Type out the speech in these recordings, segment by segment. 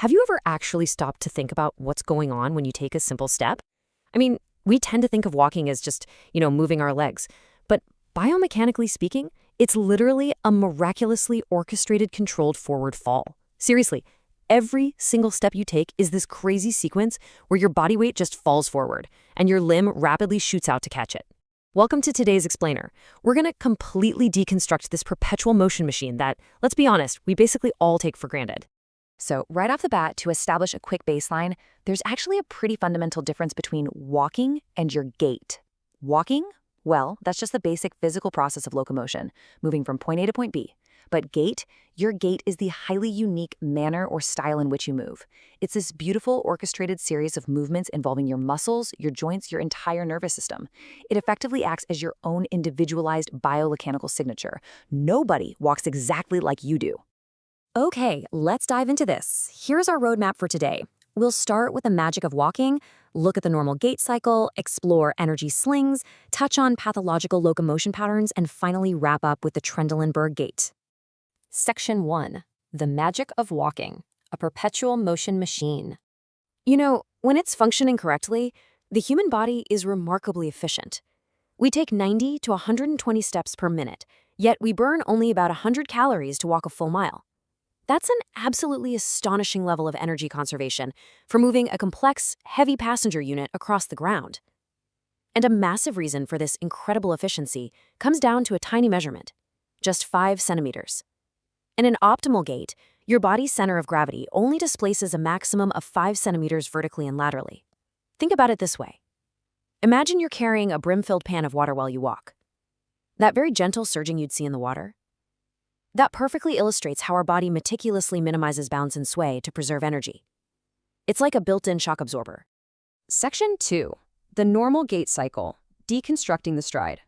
Have you ever actually stopped to think about what's going on when you take a simple step? I mean, we tend to think of walking as just, moving our legs. But biomechanically speaking, it's literally a miraculously orchestrated, controlled forward fall. Seriously, every single step you take is this crazy sequence where your body weight just falls forward and your limb rapidly shoots out to catch it. Welcome to today's Explainer. We're going to completely deconstruct this perpetual motion machine that, let's be honest, we basically all take for granted. So right off the bat, to establish a quick baseline, there's actually a pretty fundamental difference between walking and your gait. Walking? Well, that's just the basic physical process of locomotion, moving from point A to point B. But gait, your gait is the highly unique manner or style in which you move. It's this beautiful orchestrated series of movements involving your muscles, your joints, your entire nervous system. It effectively acts as your own individualized biomechanical signature. Nobody walks exactly like you do. Okay, let's dive into this. Here's our roadmap for today. We'll start with the magic of walking, look at the normal gait cycle, explore energy slings, touch on pathological locomotion patterns, and finally wrap up with the Trendelenburg gait. Section 1. The magic of walking, a perpetual motion machine. When it's functioning correctly, the human body is remarkably efficient. We take 90 to 120 steps per minute, yet we burn only about 100 calories to walk a full mile. That's an absolutely astonishing level of energy conservation for moving a complex, heavy passenger unit across the ground. And a massive reason for this incredible efficiency comes down to a tiny measurement, just 5 centimeters. In an optimal gait, your body's center of gravity only displaces a maximum of 5 centimeters vertically and laterally. Think about it this way. Imagine you're carrying a brim-filled pan of water while you walk. That very gentle surging you'd see in the water? That perfectly illustrates how our body meticulously minimizes bounce and sway to preserve energy. It's like a built-in shock absorber. Section 2. The normal gait cycle, deconstructing the stride.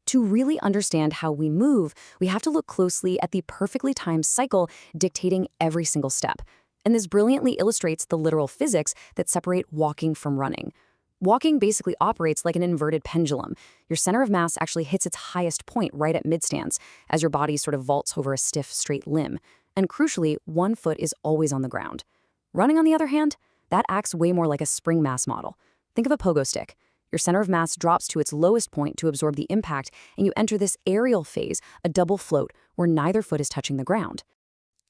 To really understand how we move, we have to look closely at the perfectly timed cycle dictating every single step. And this brilliantly illustrates the literal physics that separate walking from running. Walking basically operates like an inverted pendulum. Your center of mass actually hits its highest point right at midstance, as your body sort of vaults over a stiff, straight limb. And crucially, one foot is always on the ground. Running, on the other hand, that acts way more like a spring mass model. Think of a pogo stick. Your center of mass drops to its lowest point to absorb the impact, and you enter this aerial phase, a double float, where neither foot is touching the ground.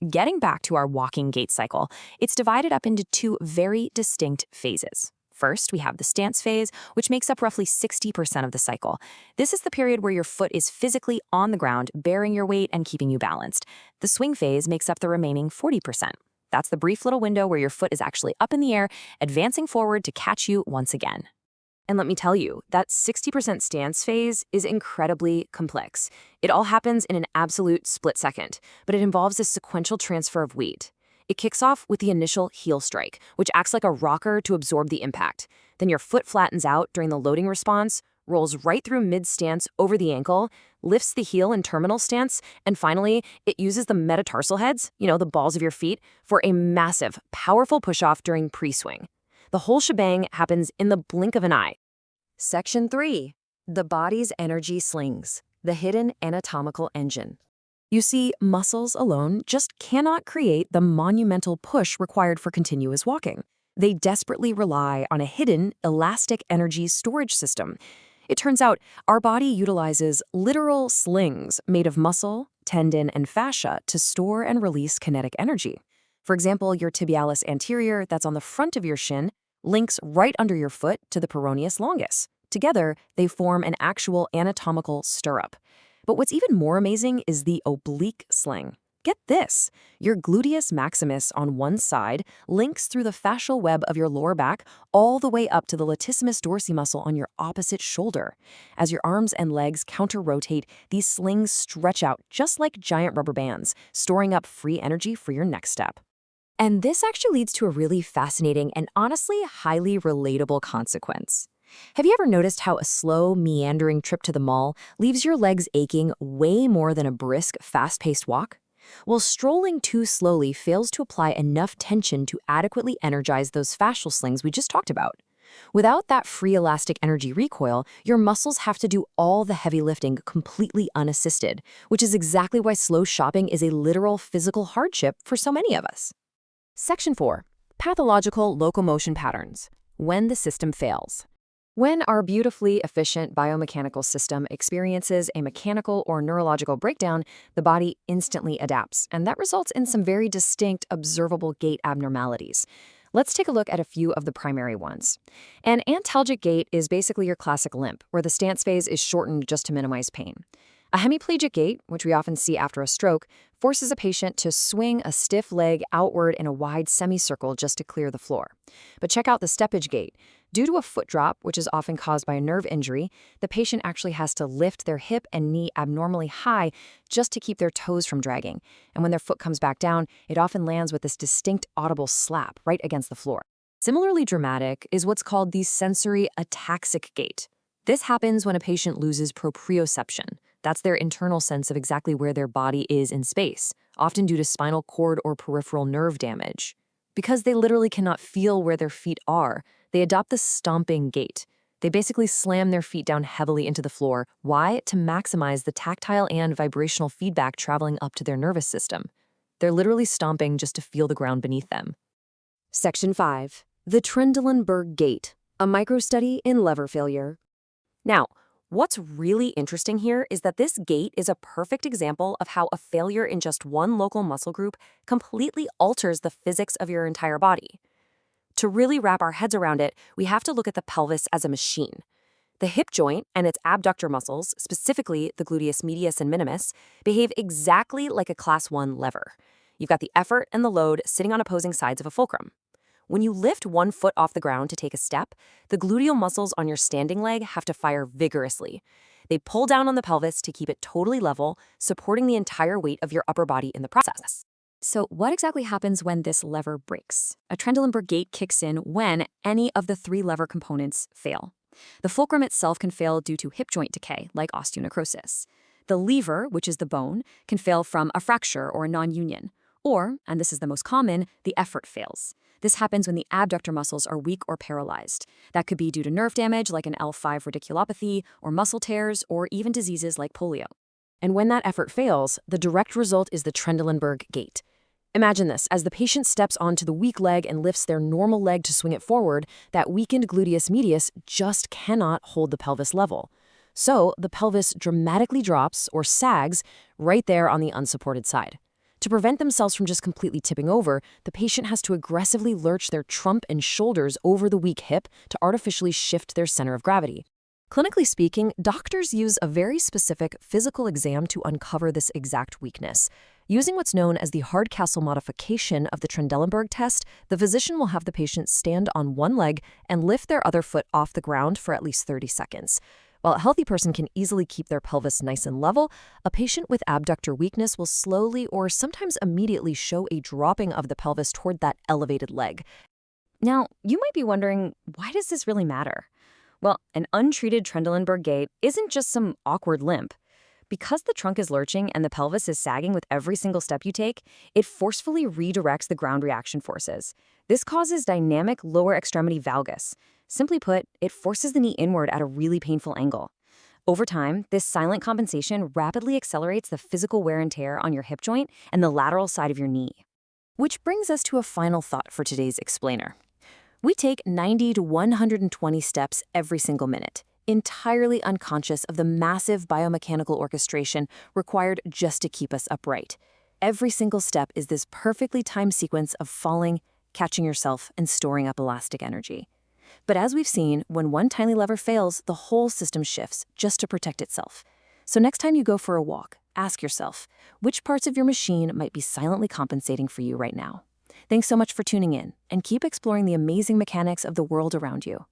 Getting back to our walking gait cycle, it's divided up into 2 very distinct phases. First, we have the stance phase, which makes up roughly 60% of the cycle. This is the period where your foot is physically on the ground, bearing your weight and keeping you balanced. The swing phase makes up the remaining 40%. That's the brief little window where your foot is actually up in the air, advancing forward to catch you once again. And let me tell you, that 60% stance phase is incredibly complex. It all happens in an absolute split second, but it involves a sequential transfer of weight. It kicks off with the initial heel strike, which acts like a rocker to absorb the impact. Then your foot flattens out during the loading response, rolls right through mid-stance over the ankle, lifts the heel in terminal stance, and finally, it uses the metatarsal heads, the balls of your feet, for a massive, powerful push-off during pre-swing. The whole shebang happens in the blink of an eye. Section 3. The body's energy slings, the hidden anatomical engine. You see, muscles alone just cannot create the monumental push required for continuous walking. They desperately rely on a hidden, elastic energy storage system. It turns out our body utilizes literal slings made of muscle, tendon, and fascia to store and release kinetic energy. For example, your tibialis anterior, that's on the front of your shin, links right under your foot to the peroneus longus. Together, they form an actual anatomical stirrup. But what's even more amazing is the oblique sling. Get this, your gluteus maximus on one side links through the fascial web of your lower back all the way up to the latissimus dorsi muscle on your opposite shoulder. As your arms and legs counter-rotate, these slings stretch out just like giant rubber bands, storing up free energy for your next step. And this actually leads to a really fascinating and honestly highly relatable consequence. Have you ever noticed how a slow, meandering trip to the mall leaves your legs aching way more than a brisk, fast-paced walk? Well, strolling too slowly fails to apply enough tension to adequately energize those fascial slings we just talked about. Without that free elastic energy recoil, your muscles have to do all the heavy lifting completely unassisted, which is exactly why slow shopping is a literal physical hardship for so many of us. Section 4. Pathological locomotion patterns. When the system fails. When our beautifully efficient biomechanical system experiences a mechanical or neurological breakdown, the body instantly adapts, and that results in some very distinct, observable gait abnormalities. Let's take a look at a few of the primary ones. An antalgic gait is basically your classic limp, where the stance phase is shortened just to minimize pain. A hemiplegic gait, which we often see after a stroke, forces a patient to swing a stiff leg outward in a wide semicircle just to clear the floor. But check out the steppage gait. Due to a foot drop, which is often caused by a nerve injury, the patient actually has to lift their hip and knee abnormally high just to keep their toes from dragging. And when their foot comes back down, it often lands with this distinct audible slap right against the floor. Similarly dramatic is what's called the sensory ataxic gait. This happens when a patient loses proprioception. That's their internal sense of exactly where their body is in space, often due to spinal cord or peripheral nerve damage. Because they literally cannot feel where their feet are, they adopt the stomping gait. They basically slam their feet down heavily into the floor. Why? To maximize the tactile and vibrational feedback traveling up to their nervous system. They're literally stomping just to feel the ground beneath them. Section 5. The Trendelenburg Gait, a microstudy in lever failure. Now, what's really interesting here is that this gait is a perfect example of how a failure in just one local muscle group completely alters the physics of your entire body. To really wrap our heads around it, we have to look at the pelvis as a machine. The hip joint and its abductor muscles, specifically the gluteus medius and minimus, behave exactly like a class 1 lever. You've got the effort and the load sitting on opposing sides of a fulcrum. When you lift one foot off the ground to take a step, the gluteal muscles on your standing leg have to fire vigorously. They pull down on the pelvis to keep it totally level, supporting the entire weight of your upper body in the process. So what exactly happens when this lever breaks? A Trendelenburg gait kicks in when any of the 3 lever components fail. The fulcrum itself can fail due to hip joint decay, like osteonecrosis. The lever, which is the bone, can fail from a fracture or a non-union. Or, and this is the most common, the effort fails. This happens when the abductor muscles are weak or paralyzed. That could be due to nerve damage like an L5 radiculopathy, or muscle tears, or even diseases like polio. And when that effort fails, the direct result is the Trendelenburg gait. Imagine this, as the patient steps onto the weak leg and lifts their normal leg to swing it forward, that weakened gluteus medius just cannot hold the pelvis level. So the pelvis dramatically drops or sags right there on the unsupported side. To prevent themselves from just completely tipping over, the patient has to aggressively lurch their trunk and shoulders over the weak hip to artificially shift their center of gravity. Clinically speaking, doctors use a very specific physical exam to uncover this exact weakness. Using what's known as the Hardcastle modification of the Trendelenburg test, the physician will have the patient stand on one leg and lift their other foot off the ground for at least 30 seconds. While a healthy person can easily keep their pelvis nice and level, a patient with abductor weakness will slowly or sometimes immediately show a dropping of the pelvis toward that elevated leg. Now, you might be wondering, why does this really matter? Well, an untreated Trendelenburg gait isn't just some awkward limp. Because the trunk is lurching and the pelvis is sagging with every single step you take, it forcefully redirects the ground reaction forces. This causes dynamic lower extremity valgus. Simply put, it forces the knee inward at a really painful angle. Over time, this silent compensation rapidly accelerates the physical wear and tear on your hip joint and the lateral side of your knee. Which brings us to a final thought for today's explainer. We take 90 to 120 steps every single minute, entirely unconscious of the massive biomechanical orchestration required just to keep us upright. Every single step is this perfectly timed sequence of falling, catching yourself, and storing up elastic energy. But as we've seen, when one tiny lever fails, the whole system shifts just to protect itself. So next time you go for a walk, ask yourself, which parts of your machine might be silently compensating for you right now? Thanks so much for tuning in, and keep exploring the amazing mechanics of the world around you.